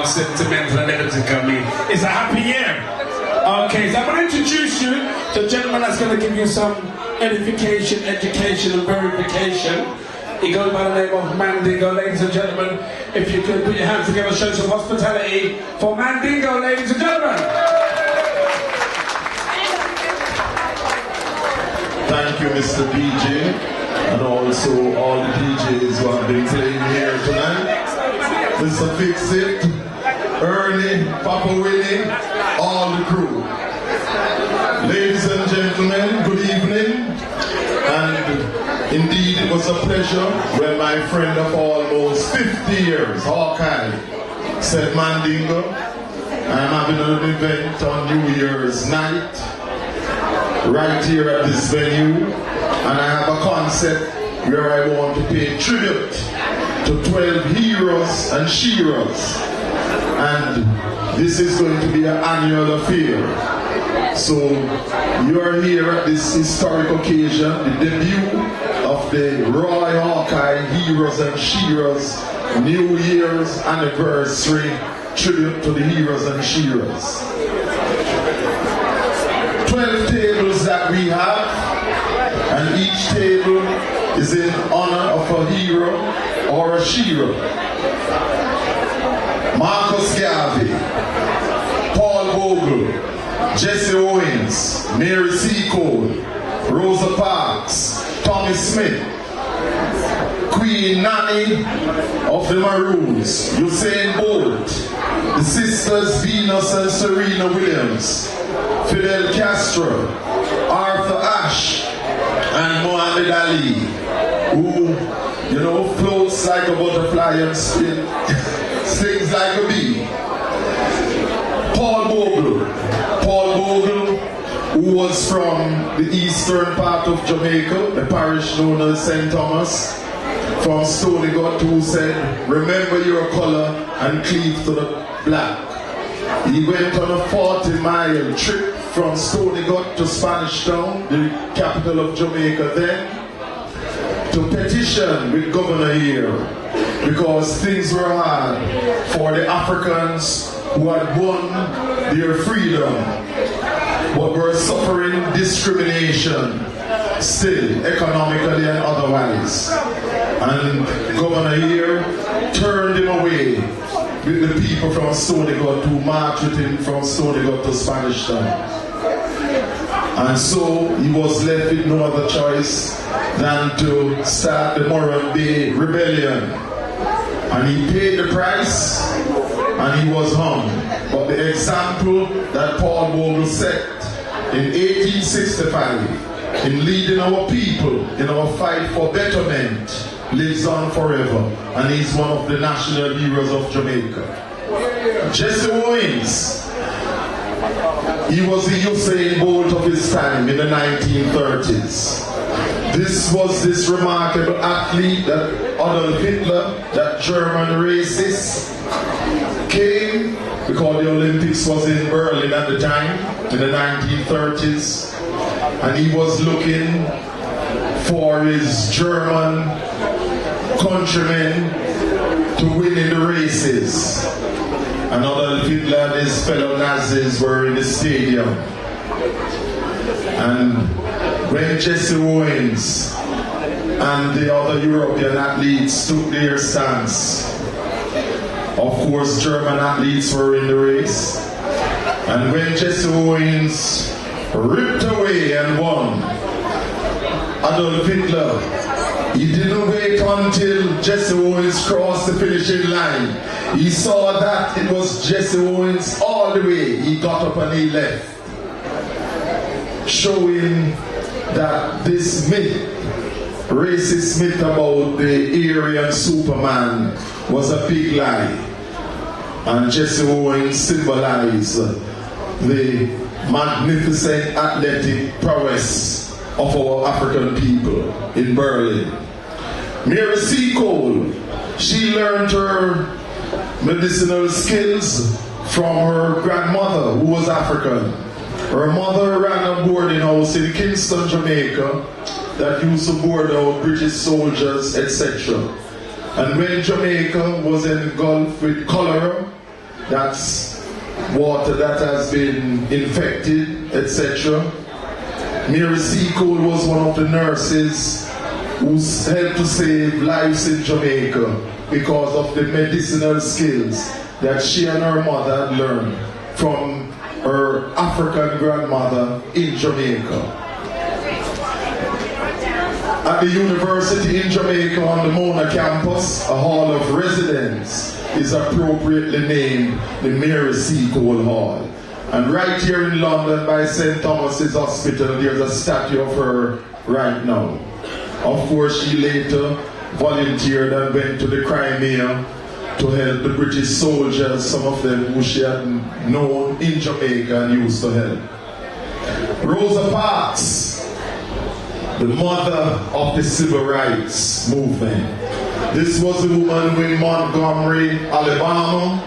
Sentimental and everything coming. It's a happy year. Okay, so I'm going to introduce you to a gentleman that's going to give you some edification, education and verification. He goes by the name of MANDIGO. Ladies and gentlemen, if you could put your hands together, show some hospitality for MANDIGO, ladies and gentlemen. Thank you, Mr. DJ, and also all the DJs who have been playing here tonight. Mr. Fix-It, Ernie, Papa Willie, all the crew. Ladies and gentlemen, good evening. And indeed, it was a pleasure when my friend of almost 50 years, Hawkeye, said, Mandingo, I'm having an event on New Year's night, right here at this venue, and I have a concept where I want to pay tribute to 12 heroes and sheroes. And this is going to be an annual affair. So you are here at this historic occasion, the debut of the Roy Hawkeye Heroes and Sheroes New Year's Anniversary tribute to the heroes and sheroes. 12 tables that we have, and each table is in honor of a hero or a shero. Marcus Garvey, Paul Bogle, Jesse Owens, Mary Seacole, Rosa Parks, Tommy Smith, Queen Nanny of the Maroons, Usain Bolt, the sisters Venus and Serena Williams, Fidel Castro, Arthur Ashe, and Muhammad Ali, who, you know, floats like a butterfly and stings like a bee. Paul Bogle, who was from the eastern part of Jamaica, the parish known as St. Thomas, from Stony Gut, who said, remember your color and cleave to the black. He went on a 40-mile trip from Stony Gut to Spanish Town, the capital of Jamaica then, to petition with governor here because things were hard for the Africans who had won their freedom but were suffering discrimination still, economically and otherwise. And governor here turned him away with the people from Stony Gut who marched with him from Stony Gut to Spanish Town. And so he was left with no other choice than to start the Moran Bay Rebellion. And he paid the price and he was hung. But the example that Paul Bogle set in 1865 in leading our people in our fight for betterment lives on forever. And he's one of the national heroes of Jamaica. Jesse Owens, he was the Usain Bolt of his time in the 1930s. This was this remarkable athlete that Adolf Hitler, that German racist, came because the Olympics was in Berlin at the time, in the 1930s, and he was looking for his German countrymen to win in the races. And Adolf Hitler and his fellow Nazis were in the stadium. And when Jesse Owens and the other European athletes took their stance, of course German athletes were in the race. And when Jesse Owens ripped away and won, Adolf Hitler, he didn't wait until Jesse Owens crossed the finishing line. He saw that it was Jesse Owens all the way. He got up and he left, showing that this myth, racist myth about the Aryan Superman was a big lie. And Jesse Owens symbolized the magnificent athletic prowess of our African people in Berlin. Mary Seacole, she learned her medicinal skills from her grandmother, who was African. Her mother ran a boarding house in Kingston, Jamaica, that used to board out British soldiers, etc. And when Jamaica was engulfed with cholera, that's water that has been infected, etc. Mary Seacold was one of the nurses who helped to save lives in Jamaica because of the medicinal skills that she and her mother had learned from her African grandmother in Jamaica. At the university in Jamaica on the Mona campus, a hall of residence is appropriately named the Mary Seacold Hall. And right here in London by St. Thomas's Hospital, there's a statue of her right now. Of course, she later volunteered and went to the Crimea to help the British soldiers, some of them who she had known in Jamaica and used to help. Rosa Parks, the mother of the civil rights movement. This was a woman in Montgomery, Alabama.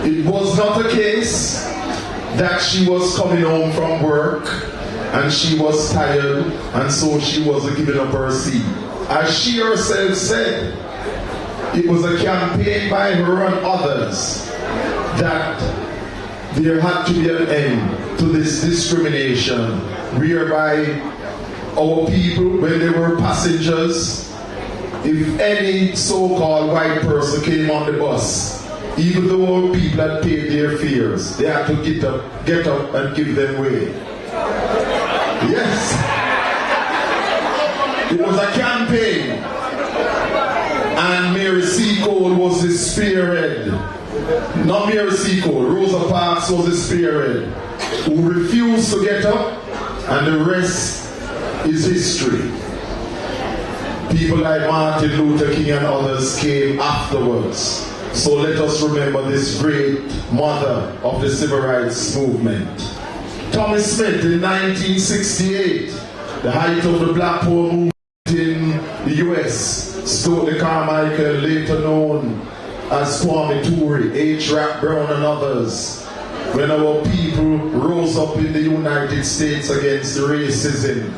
It was not a case that she was coming home from work and she was tired and so she wasn't giving up her seat. As she herself said, it was a campaign by her and others that there had to be an end to this discrimination whereby our people, when they were passengers, if any so-called white person came on the bus, even though our people had paid their fares, they had to get up and give them way. Yes. It was a campaign. And Mary Seacold was the spearhead. Not Mary Seacold, Rosa Parks was the spearhead who refused to get up, and the rest is history. People like Martin Luther King and others came afterwards. So let us remember this great mother of the civil rights movement. Tommy Smith in 1968, the height of the Black Power movement in the US, Stokely Carmichael, later known as Kwame Ture, H. Rap Brown and others, when our people rose up in the United States against racism.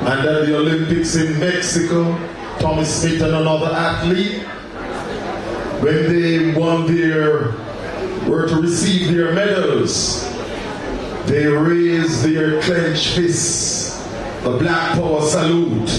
And at the Olympics in Mexico, Tommy Smith and another athlete, when they were to receive their medals, they raised their clenched fists, the Black Power salute,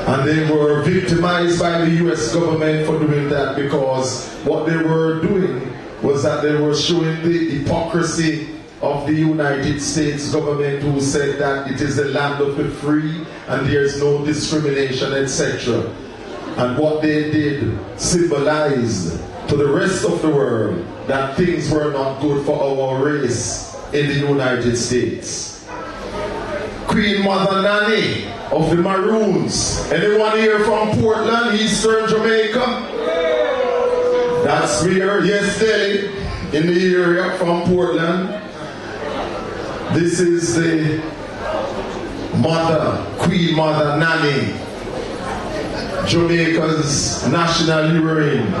and they were victimized by the US government for doing that, because what they were doing was that they were showing the hypocrisy of the United States government, who said that it is the land of the free and there is no discrimination, etc. And what they did symbolized to the rest of the world that things were not good for our race in the United States. Queen Mother Nanny of the Maroons. Anyone here from Portland, Eastern Jamaica? That's where, yes, Delhi, in the area from Portland. This is the mother, Queen Mother Nanny, Jamaica's national heroine,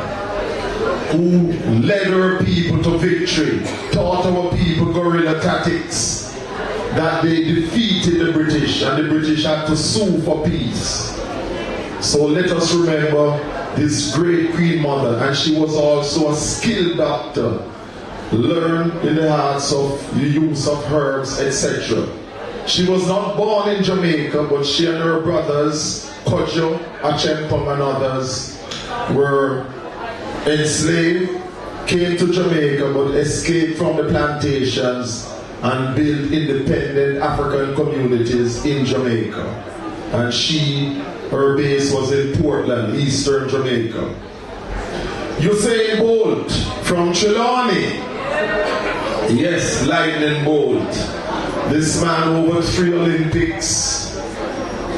who led her people to victory, taught our people guerrilla tactics, that they defeated the British, and the British had to sue for peace. So let us remember this great Queen Mother, and she was also a skilled doctor, learned in the arts of the use of herbs, etc. She was not born in Jamaica, but she and her brothers, Kojo, Achempom and others, were enslaved, came to Jamaica, but escaped from the plantations and built independent African communities in Jamaica. And her base was in Portland, Eastern Jamaica. Usain Bolt from Trelawney. Yes, Lightning Bolt. This man, over 3 Olympics,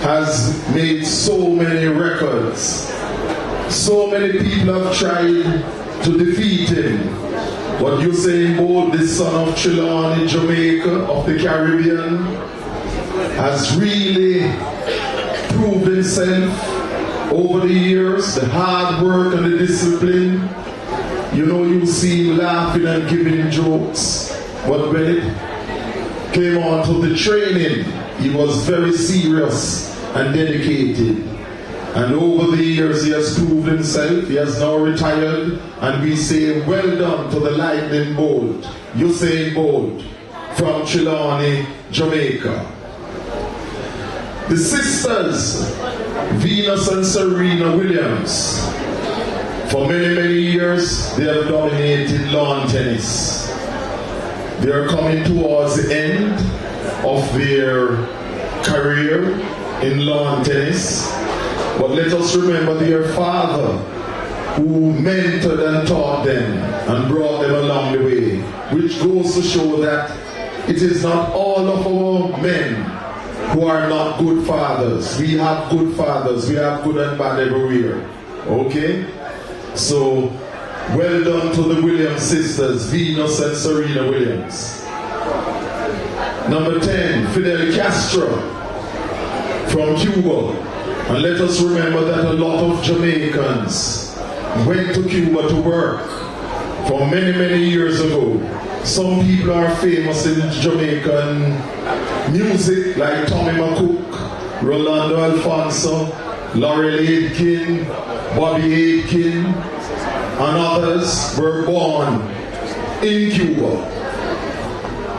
has made so many records. So many people have tried to defeat him. But Usain Bolt, the son of Trelawney, Jamaica, of the Caribbean, has really proved himself over the years, the hard work and the discipline. You know, you see him laughing and giving jokes, but when it came on to the training, he was very serious and dedicated. And over the years he has proved himself. He has now retired, and we say well done to the lightning bolt, Usain Bolt, from Trelawney, Jamaica. The sisters, Venus and Serena Williams, for many years they have dominated lawn tennis. They are coming towards the end of their career in lawn tennis. But let us remember their father, who mentored and taught them and brought them along the way, which goes to show that it is not all of our men who are not good fathers. We have good fathers. We have good and bad everywhere. Okay? So, well done to the Williams sisters, Venus and Serena Williams. Number 10, Fidel Castro from Cuba. And let us remember that a lot of Jamaicans went to Cuba to work for many years ago. Some people are famous in Jamaican music, like Tommy McCook, Rolando Alfonso, Laurel Aitken, Bobby Aitken, and others were born in Cuba,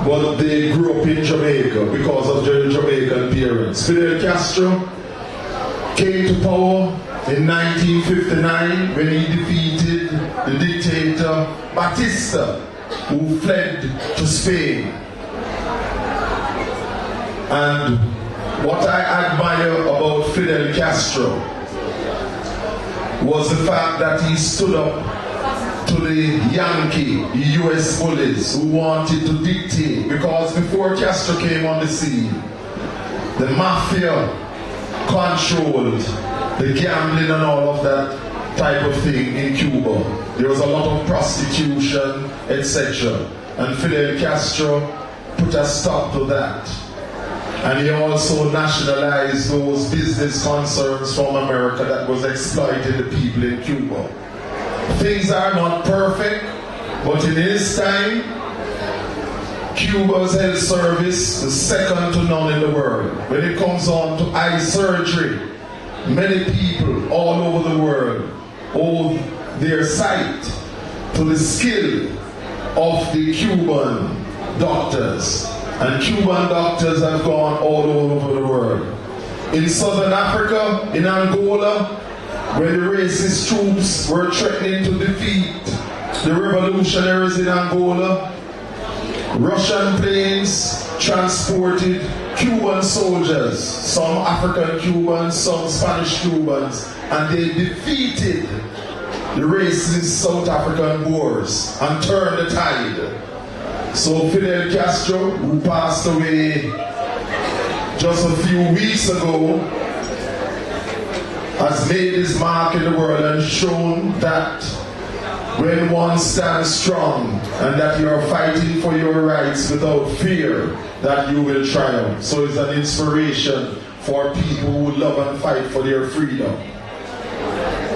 but they grew up in Jamaica because of their Jamaican parents. Fidel Castro came to power in 1959 when he defeated the dictator Batista, who fled to Spain. And what I admire about Fidel Castro was the fact that he stood up to the Yankee, the US bullies who wanted to dictate, because before Castro came on the scene, the mafia controlled the gambling and all of that type of thing in Cuba. There was a lot of prostitution, etc. And Fidel Castro put a stop to that. And he also nationalized those business concerns from America that was exploiting the people in Cuba. Things are not perfect, but in his time, Cuba's health service is second to none in the world. When it comes on to eye surgery, many people all over the world owe their sight to the skill of the Cuban doctors. And Cuban doctors have gone all over the world. In Southern Africa, in Angola, where the racist troops were threatening to defeat the revolutionaries in Angola, Russian planes transported Cuban soldiers, some African Cubans, some Spanish Cubans, and they defeated the racist South African Boers and turned the tide. So Fidel Castro, who passed away just a few weeks ago, has made his mark in the world and shown that when one stands strong and that you are fighting for your rights without fear, that you will triumph. So it's an inspiration for people who love and fight for their freedom.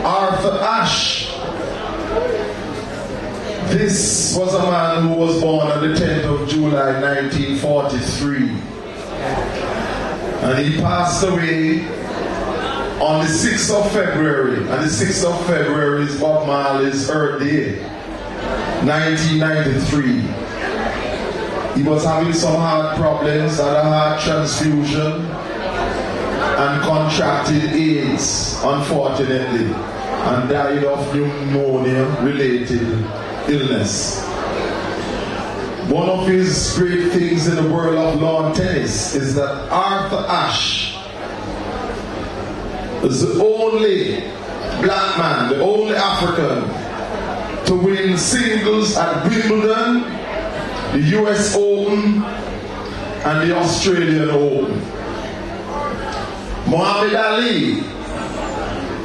Arthur Ashe. This was a man who was born on the 10th of July 1943. And he passed away on the 6th of February. And the 6th of February is Bob Marley's birthday, 1993. He was having some heart problems, had a heart transfusion, and contracted AIDS, unfortunately, and died of pneumonia-related illness. One of his great things in the world of lawn tennis is that Arthur Ashe is the only black man, the only African to win singles at Wimbledon, the US Open, and the Australian Open. Muhammad Ali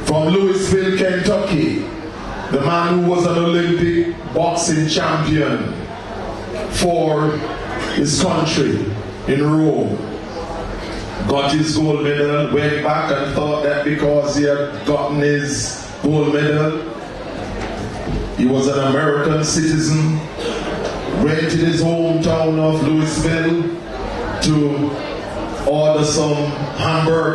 from Louisville, Kentucky, the man who was an Olympic boxing champion for his country in Rome, got his gold medal, went back and thought that because he had gotten his gold medal, he was an American citizen, went to his hometown of Louisville to order some hamburger